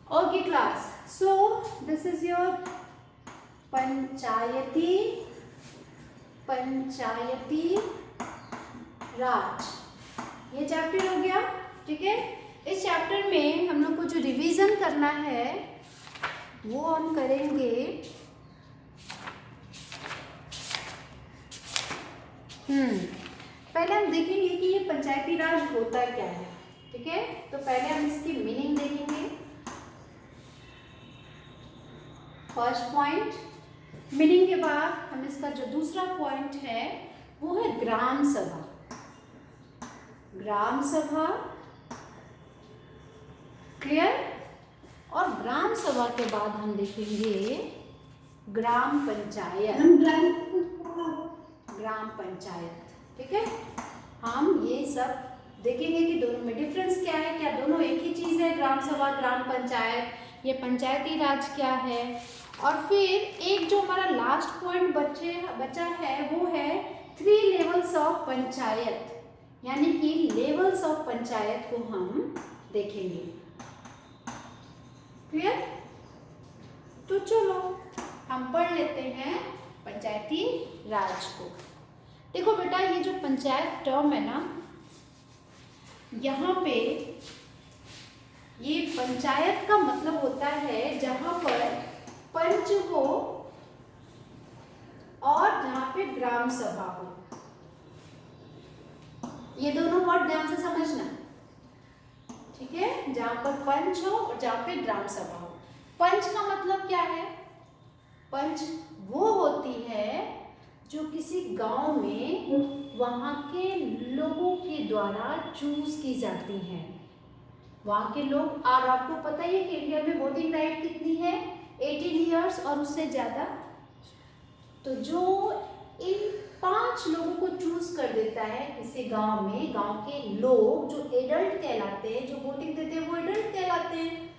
Okay class, so this is your पंचायती राज, ये chapter हो गया। ठीक है, इस चैप्टर में हम लोग को जो रिवीजन करना है वो हम करेंगे पहले हम देखेंगे कि ये पंचायती राज होता क्या है। ठीक है, तो पहले हम इसकी मीनिंग देखेंगे। फर्स्ट पॉइंट मीनिंग के बाद हम इसका जो दूसरा पॉइंट है वो है ग्राम सभा। ग्राम सभा क्लियर, और ग्राम सभा के बाद हम देखेंगे ग्राम पंचायत। ग्राम पंचायत, ठीक है, हम ये सब देखेंगे कि दोनों में डिफरेंस क्या है, क्या दोनों एक ही चीज है, ग्राम सभा ग्राम पंचायत, ये पंचायती राज क्या है। और फिर एक जो हमारा लास्ट पॉइंट बचा है वो है 3 लेवल्स ऑफ पंचायत, यानी कि लेवल्स ऑफ पंचायत को हम देखेंगे। क्लियर, तो चलो हम पढ़ लेते हैं पंचायती राज को। देखो बेटा, ये जो पंचायत टर्म है ना, यहाँ पे ये पंचायत का मतलब होता है जहां पर पंच हो और जहां पे ग्राम सभा हो। ये दोनों वर्ड ध्यान से समझना, ठीक है, जहां पर पंच हो और जहां पे ग्राम सभा हो। पंच का मतलब क्या है? पंच वो होती है जो किसी गांव में वहां के लोगों के द्वारा चूज की जाती हैं। वहां के लोग, और आपको पता ही है कि इंडिया में वोटिंग राइट कितनी है, 18 ईयर्स और उससे ज्यादा। तो जो इन 5 लोगों को चूज कर देता है किसी गांव में, गांव के लोग जो एडल्ट कहलाते हैं, जो वोटिंग देते हैं वो एडल्ट कहलाते हैं,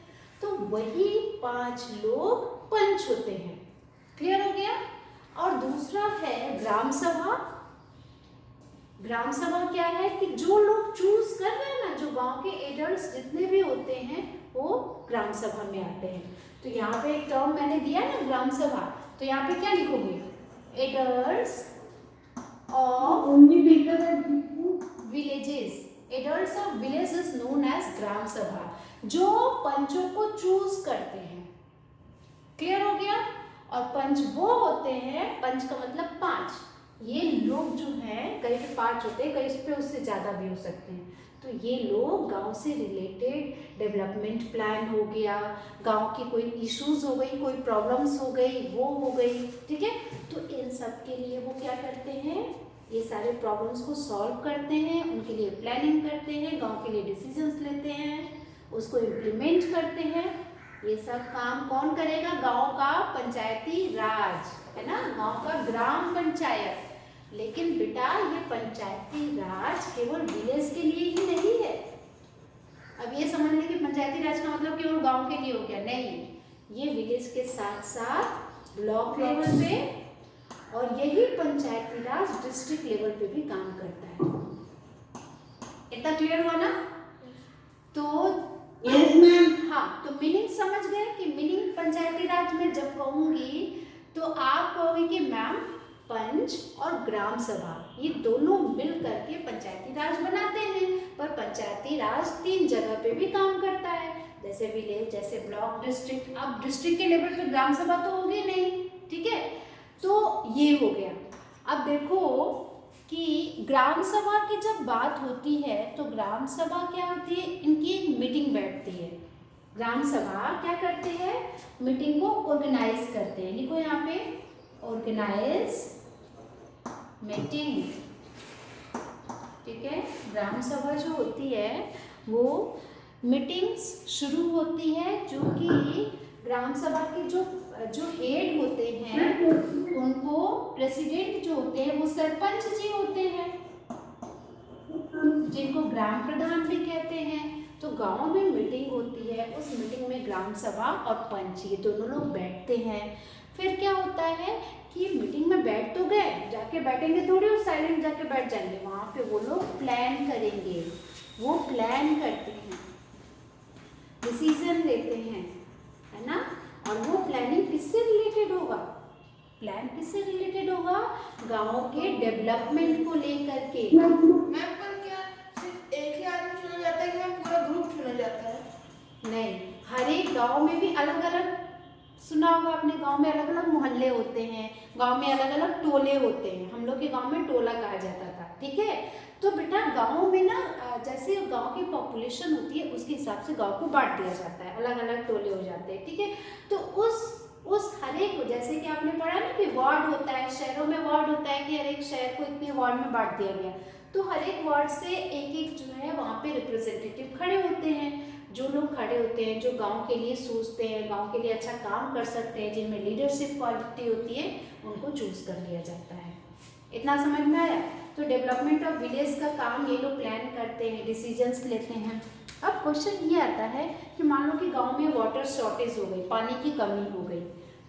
तो वही 5 लोग पंच होते हैं। क्लियर हो गया। और दूसरा है ग्राम सभा। ग्राम सभा क्या है कि जो लोग चूज कर रहे हैं ना, जो गांव के एडल्ट्स जितने भी होते हैं वो ग्राम सभा में आते हैं। तो यहाँ पे एक टर्म मैंने दिया ना ग्राम सभा, तो यहाँ पे क्या लिखोगे? Adults of villages. Adults of village is known as gram sabha, जो पंचों को चूज करते हैं। क्लियर हो गया। और पंच वो होते हैं, पंच का मतलब 5, ये लोग जो हैं कई पे 5 होते हैं, कई पे उससे ज़्यादा भी हो सकते हैं। तो ये लोग गांव से रिलेटेड डेवलपमेंट प्लान हो गया, गांव की कोई इश्यूज हो गई, कोई प्रॉब्लम्स हो गई, वो हो गई, ठीक है, तो इन सब के लिए वो क्या करते हैं, ये सारे प्रॉब्लम्स को सॉल्व करते हैं, उनके लिए प्लानिंग करते हैं, गाँव के लिए डिसीजंस लेते हैं, उसको इम्प्लीमेंट करते हैं। ये सब काम कौन करेगा? गांव का पंचायती राज, है ना, गांव का ग्राम पंचायत। लेकिन बेटा, ये पंचायती राज केवल विलेज के लिए ही नहीं है। अब ये समझ लें कि पंचायती राज का मतलब केवल गांव के लिए हो गया, नहीं, ये विलेज के साथ साथ ब्लॉक लेवल पे और यही पंचायती राज डिस्ट्रिक्ट लेवल पे भी काम करता है। इतना क्लियर हुआ ना? तो यस मैम। हाँ, तो मीनिंग समझ गए कि मीनिंग पंचायती राज में जब कहूंगी तो आप कहोगे कि मैम पंच और ग्राम सभा ये दोनों मिल करके पंचायती राज बनाते हैं, पर पंचायती राज 3 जगह पे भी काम करता है, जैसे विलेज, जैसे ब्लॉक, डिस्ट्रिक्ट। अब डिस्ट्रिक्ट के लेवल पे ग्राम सभा तो होगी नहीं, ठीक है, तो ये हो गया। अब देखो कि ग्राम सभा की जब बात होती है तो ग्राम सभा क्या होती है, इनकी एक मीटिंग बैठती है। ग्राम सभा क्या करते हैं? मीटिंग को ऑर्गेनाइज करते हैं। लिखो यहाँ पे, ऑर्गेनाइज मीटिंग, ठीक है। ग्राम सभा जो होती है वो मीटिंग्स शुरू होती है, जो कि ग्राम सभा की जो हेड होते हैं उनको, प्रेसिडेंट जो होते हैं वो सरपंच जी होते हैं, जिनको ग्राम प्रधान भी कहते हैं। तो गांव में मीटिंग होती है, उस मीटिंग में ग्राम सभा और पंच ये दोनों लोग बैठते हैं। फिर क्या होता है कि मीटिंग में बैठ तो गए, जाके बैठेंगे थोड़ी और साइलेंट जाके बैठ जाएंगे, वहां पे वो लोग प्लान करेंगे, वो प्लान करते हैं, डिसीजन लेते हैं, किससे रिलेटेड होगा? प्लान किससे रिलेटेड होगा? गांव के डेवलपमेंट को लेकर के। मैम पर क्या सिर्फ एक ही आदमी चुना जाता है कि मैम पूरा ग्रुप चुना जाता है? नहीं, हर एक गांव में भी अलग अलग, सुना होगा आपने, गांव में अलग अलग मोहल्ले होते हैं, गांव में अलग अलग टोले होते हैं। हम लोग के गांव में टोला कहा जाता था, ठीक है। तो बेटा गांव में ना जैसे गांव की पॉपुलेशन होती है उसके हिसाब से गांव को बांट दिया जाता है, अलग अलग टोले हो जाते हैं, ठीक है। तो उस हर एक को, जैसे कि आपने पढ़ा ना कि वार्ड होता है, शहरों में वार्ड होता है कि हर एक शहर को इतने वार्ड में बांट दिया गया, तो हर एक वार्ड से एक एक जो है वहाँ पे रिप्रेजेंटेटिव खड़े होते हैं। जो लोग खड़े होते हैं, जो गांव के लिए सोचते हैं, गांव के लिए अच्छा काम कर सकते हैं, जिनमें लीडरशिप क्वालिटी होती है, उनको चूज कर लिया जाता है। इतना समझ में आया? तो डेवलपमेंट ऑफ विलेज का काम ये लोग प्लान करते हैं, डिसीजंस लेते हैं। अब क्वेश्चन ये आता है कि मान लो कि गांव में वाटर शॉर्टेज हो गई, पानी की कमी हो गई,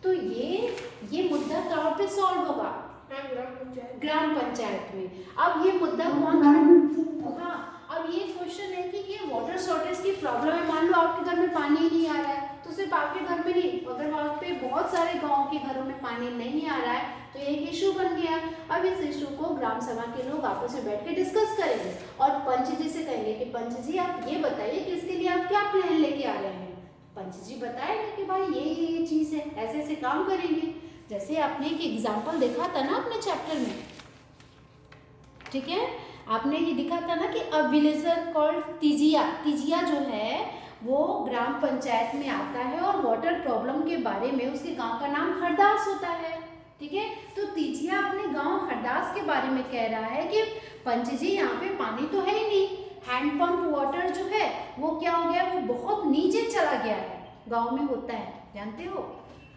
तो ये मुद्दा कहाँ पे सॉल्व होगा? ग्राम पंचायत में। अब ये मुद्दा कौन, हाँ, अब ये क्वेश्चन है कि ये वाटर शॉर्टेज की प्रॉब्लम है। मान लो आपके घर में पानी ही नहीं आ रहा है, तो सिर्फ आपके घर में नहीं, अगर वहाँ पे बहुत सारे गांव के घरों में पानी नहीं आ रहा है तो एक इशू बन गया। अब इस इशू को ग्राम सभा के लोग आपस में बैठ के डिस्कस करेंगे और पंच जी से कहेंगे कि पंच जी आप ये बताइए कि इसके लिए आप क्या प्लान लेके आ रहे हैं। पंच जी बताएंगे कि भाई ये चीज़ है, ऐसे ऐसे काम करेंगे। जैसे आपने एक एग्जाम्पल देखा था ना अपने चैप्टर में, ठीक है, आपने ये दिखा था ना कि अ विलेजर कॉल्ड तिजिया। तिजिया जो है वो ग्राम पंचायत में आता है और वाटर प्रॉब्लम के बारे में, उसके गांव का नाम हरदास होता है, ठीक है। तो तिजिया अपने गांव हरदास के बारे में कह रहा है कि पंच जी यहाँ पे पानी तो है ही नहीं, हैंड पंप वाटर जो है वो क्या हो गया, वो बहुत नीचे चला गया है। गाँव में होता है, जानते हो,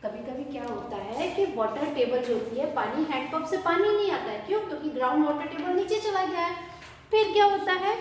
कभी कभी क्या होता है कि वाटर टेबल जो होती है, पानी हैंडपंप से पानी नहीं आता है, क्यों? क्योंकि ग्राउंड वाटर टेबल नीचे चला गया है। फिर क्या होता है,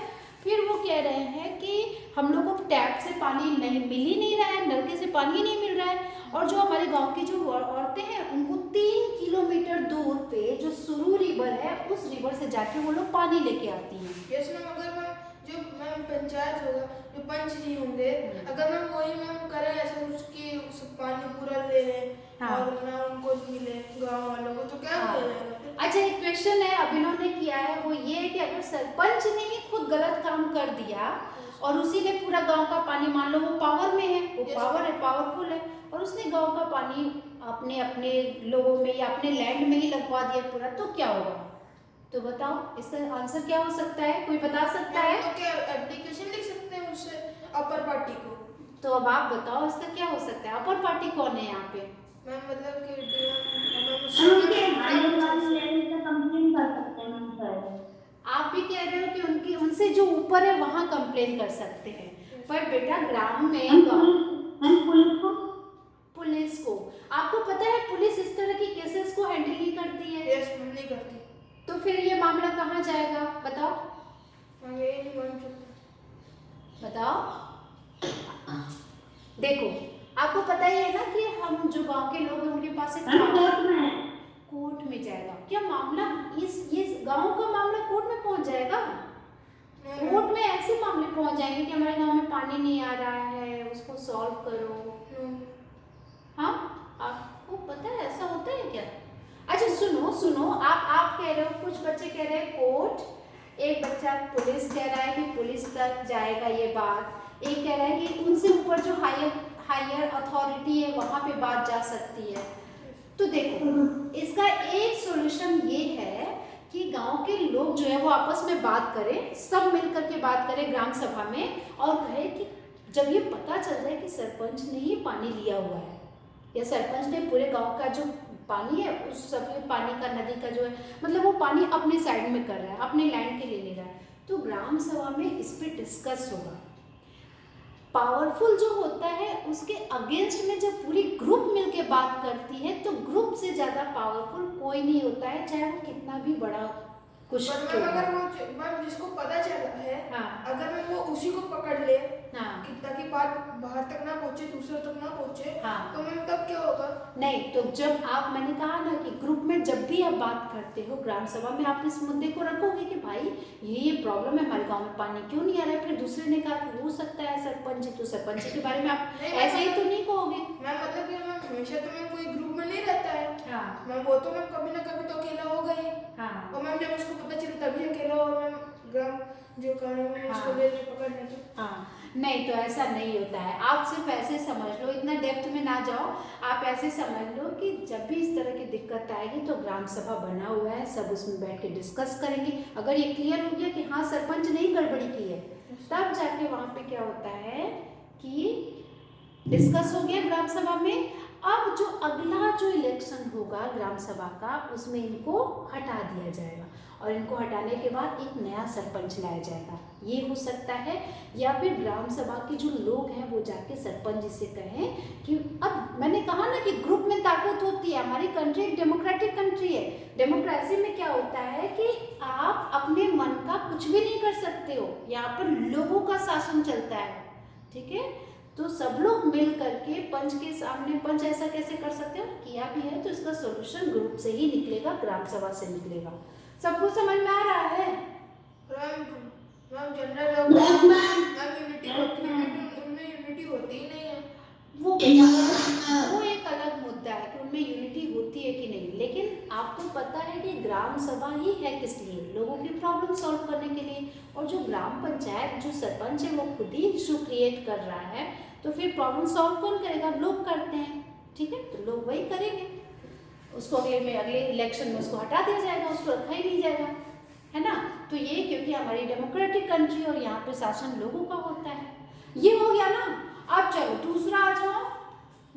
फिर वो कह रहे हैं कि हम लोग को टैप से पानी नहीं मिल ही नहीं रहा है, नलके से पानी नहीं मिल रहा है। और जो हमारे गांव की जो औरतें हैं उनको 3 किलोमीटर दूर पे जो सुरू रिवर है, उस रिवर से जाके वो लोग पानी लेके आती हैं। यस मैम, अगर मैम जो मैम पंचायत होगा, जो पंच जी होंगे, अगर मैम वही मैम करे ऐसा उसकी पानी पूरा ले लें, हाँ। और ना उनको मिले गांव वालों को, तो क्या हो जाएगा फिर? अच्छा, एक क्वेश्चन है अब इन्होंने किया है, वो ये है कि अगर सरपंच ने ही खुद गलत काम कर दिया और उसी ने पूरा गांव का पानी, मान लो वो पावर में है, वो पावर है, पावरफुल है, और उसने गांव का पानी अपने अपने लोगों में या अपने लैंड में ही लगवा दिया पूरा, तो क्या होगा? तो बताओ इसका आंसर क्या हो सकता है, कोई बता सकता है? तो क्या एप्लीकेशन लिख सकते हैं उससे अपर पार्टी को? तो अब आप बताओ इसका क्या हो सकता है? अपर पार्टी कौन है यहाँ पे? मैम मतलब कि आप भी कह रहे हो कि उनकी, उनसे जो ऊपर है वहाँ कंप्लेन कर सकते हैं, पर बेटा ग्राम में पुलिस को, आपको पता है पुलिस इस तरह की केसेस को हैंडल नहीं करती है। यस मैम, नहीं करती। तो फिर ये मामला कहाँ जाएगा बताओ? मैम ये नहीं मान सकते। बताओ, देखो आपको पता ही है ना कि हम जो गांव के लोग हैं उनके पास एक कोर्ट में जाएगा। क्या मामला, ये गांव का मामला कोर्ट में पहुंच जाएगा? कोर्ट में ऐसे मामले पहुंच जाएंगे कि हमारे गांव में पानी नहीं आ रहा है, उसको सॉल्व करो। हाँ, आपको पता है ऐसा होता है क्या? अच्छा सुनो, आप कह रहे हो, कुछ बच्चे कह रहे हैं कोर्ट, एक बच्चा पुलिस कह रहा है कि पुलिस तक जाएगा ये बात, एक कह रहा है कि उनसे ऊपर जो हायर अथॉरिटी है वहाँ पे बात जा सकती है। तो देखो इसका एक सॉल्यूशन ये है कि गांव के लोग जो है वो आपस में बात करें, सब मिलकर के बात करें ग्राम सभा में, और कहे कि जब ये पता चल जाए कि सरपंच ने ही पानी लिया हुआ है या सरपंच ने पूरे गांव का जो पानी है उस सभी पानी का, नदी का जो है, मतलब वो पानी अपने साइड में कर रहा है, अपने लैंड के लिए ले रहा है, तो ग्राम सभा में इस पे डिस्कस होगा। पावरफुल जो होता है उसके अगेंस्ट में जब पूरी ग्रुप मिलके बात करती है तो ग्रुप से ज्यादा पावरफुल कोई नहीं होता है, चाहे वो कितना भी बड़ा कुछ। अगर वो जिसको पता चला है, हाँ, अगर मैं वो उसी को पकड़ ले हाँ कि ताकि बात बाहर तक ना पहुंचे, दूसरों तक ना पहुंचे, हाँ। तो मैम तब क्या होगा? नहीं तो जब आप, मैंने कहा ना कि ग्रुप में जब भी आप बात करते हो ग्राम सभा में, आप इस मुद्दे को रखोगे कि भाई ये प्रॉब्लम है, हमारे गांव में पानी क्यों नहीं आ रहा है। फिर दूसरे ने कहा कि हो सकता है सरपंच, तो सरपंच के बारे में आप नहीं, ऐसे ही तो नहीं कहोगे। मैम मतलब कि मैम हमेशा तो मैम कोई ग्रुप में नहीं रहता है। हाँ मैम वो तो मैम कभी ना कभी तो अकेला हो गई। हाँ और मैम जब उसको पता चले तभी अकेला हो मैम, ग्राम जो कानून है उसको हाँ। ले पकड़ने की। हाँ नहीं, तो ऐसा नहीं होता है। आप सिर्फ ऐसे समझ लो, इतना डेप्थ में ना जाओ, आप ऐसे समझ लो कि जब भी इस तरह की दिक्कत आएगी तो ग्राम सभा बना हुआ है, सब उसमें बैठ के डिस्कस करेंगे। अगर ये क्लियर हो गया कि हाँ सरपंच ने ही गड़बड़ी की है, तब जाके वहाँ पे क्या होता है कि डिस्कस हो गया ग्राम सभा में। अब जो अगला जो इलेक्शन होगा ग्राम सभा का, उसमें इनको हटा दिया जाएगा और इनको हटाने के बाद एक नया सरपंच लाया जाएगा। ये हो सकता है, या फिर ग्राम सभा के जो लोग हैं वो जाके सरपंच जी से कहें कि अब मैंने कहा ना कि ग्रुप में ताकत होती है। हमारी कंट्री एक डेमोक्रेटिक कंट्री है। डेमोक्रेसी में क्या होता है कि आप अपने मन का कुछ भी नहीं कर सकते हो, यहाँ पर लोगों का शासन चलता है, ठीक है। तो सब लोग मिल करके पंच के सामने, पंच ऐसा कैसे कर सकते हो, किया भी है तो इसका सॉल्यूशन ग्रुप से ही निकलेगा, ग्राम सभा से निकलेगा। सबको समझ में आ रहा है? मैम जनरल यूनिटी होती है, उनमें यूनिटी होती ही नहीं है। वो बेटा वो एक अलग मुद्दा है कि उनमें यूनिटी होती है कि नहीं, लेकिन आपको पता है कि ग्राम सभा ही है किस लिए, लोगों की प्रॉब्लम सॉल्व करने के लिए। और जो ग्राम पंचायत जो सरपंच है वो खुद ही इशू क्रिएट कर रहा है, तो फिर प्रॉब्लम सॉल्व कौन करेगा, लोग करते हैं, ठीक है। तो लोग वही करेंगे, उसको अगले इलेक्शन में उसको हटा दिया जाएगा, उसको रखा ही नहीं जाएगा, है ना। तो ये क्योंकि हमारी डेमोक्रेटिक कंट्री और यहाँ पे शासन लोगों का होता है। ये हो गया ना। अब चलो दूसरा आ जाओ,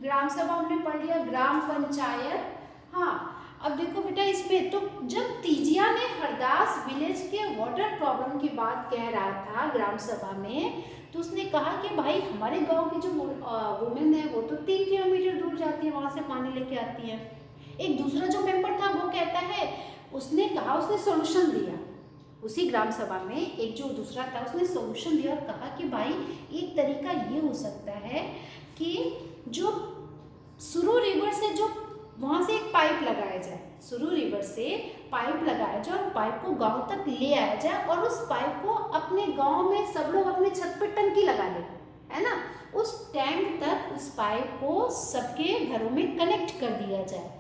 ग्राम सभा हमने पढ़ लिया, ग्राम पंचायत। हाँ अब देखो बेटा इसमें तो जब तीजिया ने हरदास विलेज के वाटर प्रॉब्लम की बात कह रहा था ग्राम सभा में, तो उसने कहा कि भाई हमारे गांव की जो वुमेन है वो तो 3 किलोमीटर दूर जाती है, वहां से पानी लेके आती है। एक दूसरा जो मेंबर था वो कहता है, उसने कहा, उसने सोल्यूशन दिया उसी ग्राम सभा में, एक जो दूसरा था उसने सोल्यूशन दिया और कहा कि भाई एक तरीका ये हो सकता है कि जो सुरू रिवर से जो वहाँ से एक पाइप लगाया जाए, सुरू रिवर से पाइप लगाया जाए और पाइप को गांव तक ले आया जाए और उस पाइप को अपने गांव में सब लोग अपने छत पर टंकी लगा ले, है ना। उस टैंक तक उस पाइप को सबके घरों में कनेक्ट कर दिया जाए,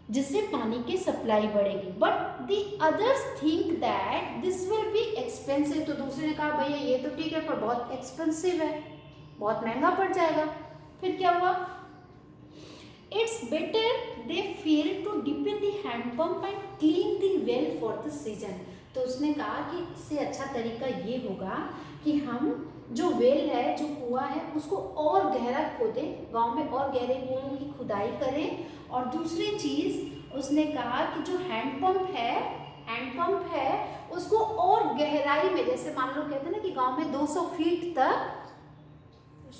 जिससे पानी की सप्लाई बढ़ेगी। But the others think that this will be expensive. तो दूसरे ने कहा भैया ये तो ठीक है पर बहुत एक्सपेंसिव है, बहुत महंगा पड़ जाएगा। फिर क्या हुआ, it's better they feel to dip in the hand pump and clean the well for the season. तो उसने कहा कि इससे अच्छा तरीका ये होगा कि हम जो वेल है, जो कुआं है, उसको और गहरा खोदें, गांव में और गहरे कुओं की खुदाई करें। और दूसरी चीज उसने कहा कि जो हैंडपंप है उसको और गहराई में, जैसे मान लो कहते हैं ना कि गांव में 200 फीट तक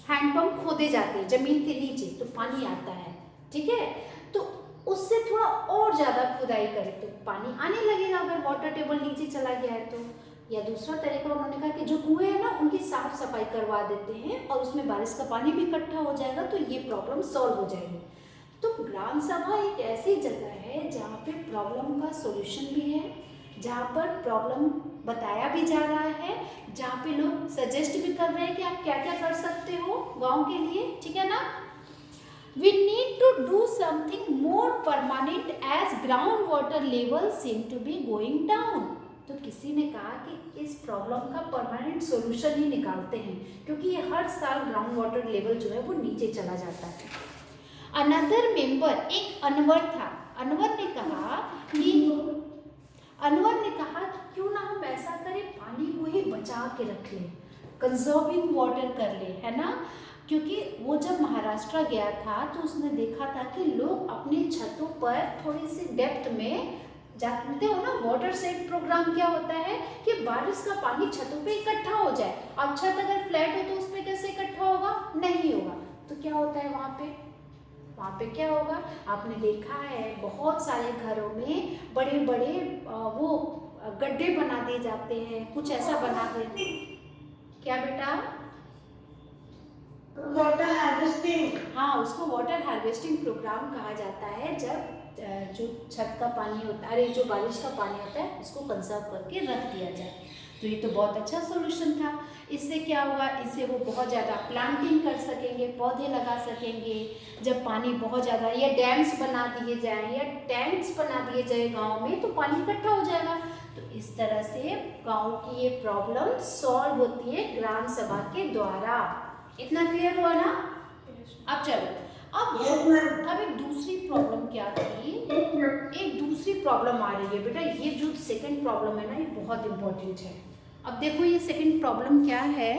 हैंडपंप खोदे जाते हैं जमीन के नीचे, तो पानी आता है, ठीक है। तो उससे थोड़ा और ज्यादा खुदाई करे तो पानी आने लगेगा, अगर वाटर टेबल नीचे चला गया है तो। या दूसरा तरीका उन्होंने कहा कि जो कुएं है ना उनकी साफ सफाई करवा देते हैं और उसमें बारिश का पानी भी इकट्ठा हो जाएगा, तो ये प्रॉब्लम सॉल्व हो जाएगी। तो ग्राम सभा एक ऐसी जगह है जहाँ पे प्रॉब्लम का सॉल्यूशन भी है, जहाँ पर प्रॉब्लम बताया भी जा रहा है, जहाँ पे लोग सजेस्ट भी कर रहे हैं कि आप क्या क्या कर सकते हो गांव के लिए, ठीक है ना। We need to do something more permanent as groundwater level seem to be going down. तो किसी ने कहा कि इस प्रॉब्लम का परमानेंट सॉल्यूशन ही निकालते हैं, क्योंकि ये हर साल ग्राउंड वाटर लेवल जो है वो नीचे चला जाता है। अनदर मेंबर, एक अनवर था, अनवर ने कहा कि क्यों ना हम ऐसा करें, पानी को ही बचा के रख लें, कंजर्विंग वाटर कर ले, है ना। क्योंकि वो जब महाराष्ट्र गया था तो उसने देखा था कि लोग अपने छतों पर थोड़ी सी डेप्थ में जानते हो ना, वाटर सेट प्रोग्राम क्या होता है कि बारिश का पानी छतों पे इकट्ठा हो जाए। अब छत अगर फ्लैट हो तो उस पर कैसे इकट्ठा होगा, नहीं होगा। तो क्या होता है वहाँ पे क्या होगा, आपने देखा है बहुत सारे घरों में बड़े बड़े वो गड्ढे बना दिए जाते हैं, कुछ ऐसा बना देते। क्या बेटा, वाटर हार्वेस्टिंग। हाँ, उसको वाटर हार्वेस्टिंग प्रोग्राम कहा जाता है, जब जो छत का पानी होता है, अरे जो बारिश का पानी होता है, उसको कंजर्व करके रख दिया जाए। तो ये तो बहुत अच्छा सोल्यूशन था। इससे क्या होगा, इससे वो बहुत ज़्यादा प्लांटिंग कर सकेंगे, पौधे लगा सकेंगे। जब पानी बहुत ज़्यादा, या डैम्स बना दिए जाएँ या टैंक्स बना दिए जाए गाँव में, तो पानी इकट्ठा हो जाएगा। तो इस तरह से गाँव की ये प्रॉब्लम सॉल्व होती है ग्राम सभा के द्वारा। इतना क्लियर हुआ ना? अब चलो, अब एक दूसरी प्रॉब्लम क्या थी, एक दूसरी प्रॉब्लम आ रही है बेटा। ये जो सेकंड प्रॉब्लम है ना, ये बहुत इंपॉर्टेंट है। अब देखो ये सेकंड प्रॉब्लम क्या है।